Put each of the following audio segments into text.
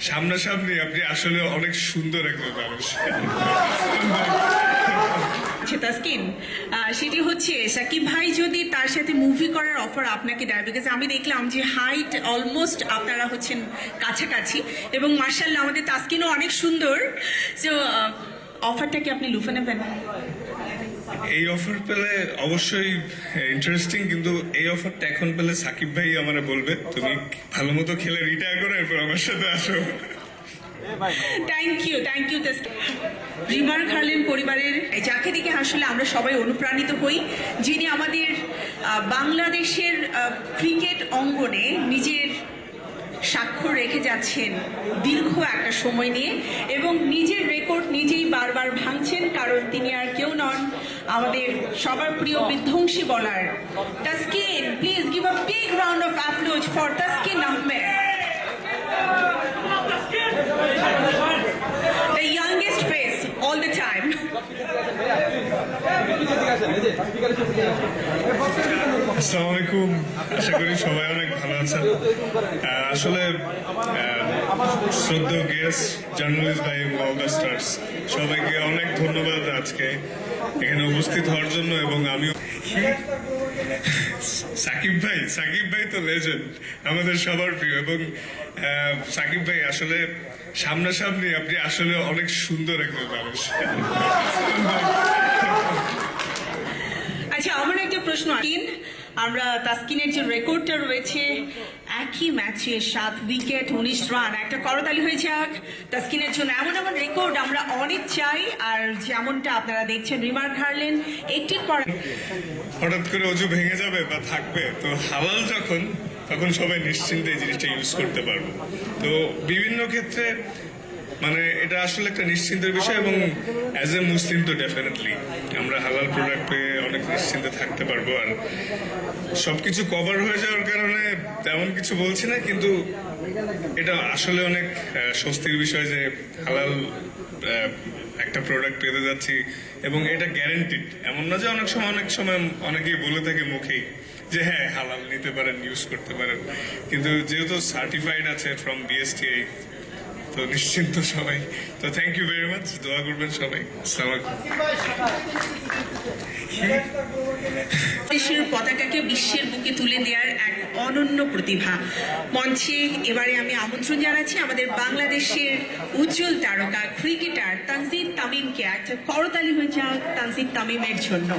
সামনাসামনি আপনি আসলে অনেক সুন্দর একজন মানুষ। তাসকিন, সেটি হচ্ছে সাকিব ভাই যদি তার সাথে মুভি করার অফার আপনাকে দেয়, বিকজ আমি দেখলাম যে হাইট অলমোস্ট আপনারা হচ্ছেন কাছাকাছি এবং মার্শাল্লাহ আমাদের তাসকিনও অনেক সুন্দর। সো অফারটা কি আপনি লুফে নেবেন? এই অফার পেলে অবশ্যই ইন্টারেস্টিং, কিন্তু এই অফারটা এখন পেলে সাকিব ভাই আমার বলবে তুমি ভালো মতো খেলে রিটায়ার করো, এরপর আমার সাথে আসো। থ্যাংক ইউ রিমার খার্লেন পরিবারের যাকে দেখে আসলে আমরা সবাই অনুপ্রাণিত হই, যিনি আমাদের বাংলাদেশের ক্রিকেট অঙ্গনে নিজের স্বাক্ষর রেখে যাচ্ছেন দীর্ঘ একটা সময় নিয়ে এবং নিজের রেকর্ড নিজেই বারবার ভাঙছেন, কারণ তিনি আর কেউ নন আমাদের সবার প্রিয় বিধ্বংসী বলার Taskin. Please give a big round of applause for Taskin Ahmed, the youngest face all the time. আসসালামু আলাইকুম, আশা করি সবাই অনেক ভালো আছেন। আসলে শ্রদ্ধেয় গেস্ট, জার্নালিস্ট ভাই, মলদা স্টার্স সবাইকে অনেক ধন্যবাদ আজকে এখানে উপস্থিত হওয়ার জন্য। এবং আমিও সাকিব ভাই তো লেজেন্ড, আমাদের সবার প্রিয়। এবং সাকিব ভাই আসলে সামনাসামনি আপনি আসলে অনেক সুন্দর একজন মানুষ। আচ্ছা, আমার একটা প্রশ্ন। আমরা তাসকিনের যে রেকর্ডটা রয়েছে, একই ম্যাচে 7 উইকেট 19 রান, একটা করতালি হয়ে যাক তাসকিনের জন্য। এমন এমন রেকর্ড আমরা অনেক চাই। আর যেমনটা আপনারা দেখছেন রিমার খার্লেন একটির পর হঠাৎ করে অজু ভেঙে যাবে বা থাকবে, তো হালাল তখন সবাই নিশ্চিন্তে এই জিনিসটা ইউজ করতে পারবো। তো বিভিন্ন ক্ষেত্রে মানে এটা আসলে একটা নিশ্চিন্তের বিষয়, এবং অ্যাজ এ মুসলিম তো ডেফিনেটলি আমরা হালাল প্রোডাক্ট পেয়ে অনেক নিশ্চিন্তে থাকতে পারবো। আর সবকিছু কভার হয়ে যাওয়ার কারণে তেমন কিছু বলছি না, কিন্তু এটা আসলে অনেক স্বস্তির বিষয় যে হালাল একটা প্রোডাক্ট পেতে যাচ্ছি এবং এটা গ্যারেন্টিড। এমন না যে অনেক সময় অনেকেই বলে থাকে মুখেই যে হ্যাঁ হালাল নিতে পারেন, ইউজ করতে পারেন, কিন্তু যেহেতু সার্টিফাইড আছে ফ্রম বিএসটিআই, তো নিশ্চিন্ত সবাই। তো থ্যাংক ইউ ভেরি মাচ, দোয়া করবেন সবাই। আসসালামু আলাইকুম। দেশের পতাকাকে বিশ্বের বুকে তুলে দেওয়ার এক অনন্য প্রতিভা। মঞ্চে এবারে আমি আমন্ত্রণ জানাচ্ছি আমাদের বাংলাদেশের উজ্জ্বল তারকা ক্রিকেটার তানজিদ তামিমকে। একটা করতালি হয়ে যাক তানজিদ তামিমের জন্য।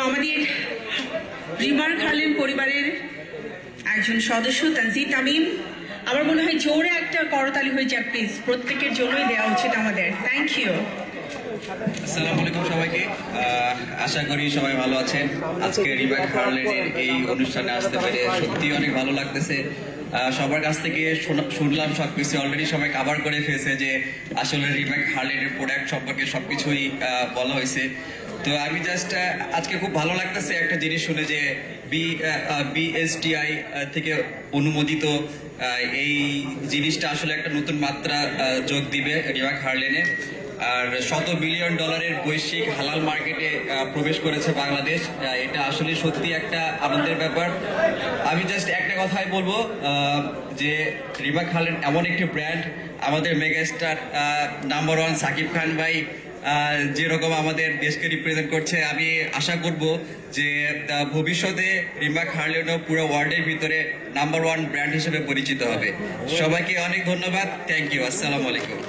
আমাদের রিমার খার্লেন পরিবারের একজন সদস্য তানজিদ তামিম, আমার মনে হয় জোরে একটা করতালি হয়ে যাক প্লিজ, প্রত্যেকের জন্যই দেওয়া উচিত আমাদের। Thank you. আসসালামু আলাইকুম সবাইকে, আশা করি সবাই ভালো আছেন। আজকে রিমা খার্লেনের এই অনুষ্ঠানে আসতে পেরে সত্যি অনেক ভালো লাগতেছে। সবার কাছ থেকে শুনলাম সবকিছু অলরেডি সবাই কভার করে ফেলছে, যে আসলে রিমা খার্লেনের প্রোডাক্ট সম্পর্কে সবকিছুই বলা হয়েছে। তো আমি জাস্ট আজকে খুব ভালো লাগতেছে একটা জিনিস শুনে যে বিএসটিআই থেকে অনুমোদিত এই জিনিসটা আসলে একটা নতুন মাত্রা যোগ দিবে রিমা খার্লেনে। আর $100 বিলিয়ন বৈশ্বিক হালাল মার্কেটে প্রবেশ করেছে বাংলাদেশ। এটা আসলে সত্যি একটা আনন্দের ব্যাপার। আমি জাস্ট একটা কথাই বলবো যে রিমা খার্লেন এমন একটি ব্র্যান্ড, আমাদের মেগাস্টার নাম্বার 1 সাকিব খান ভাই যেরকম আমাদের দেশকে রিপ্রেজেন্ট করছে, আমি আশা করব যে ভবিষ্যতে রিমা খার্লেনও পুরো ওয়ার্ল্ডের ভিতরে নাম্বার 1 ব্র্যান্ড হিসেবে পরিচিত হবে। সবাইকে অনেক ধন্যবাদ, থ্যাংক ইউ, আসসালামু আলাইকুম।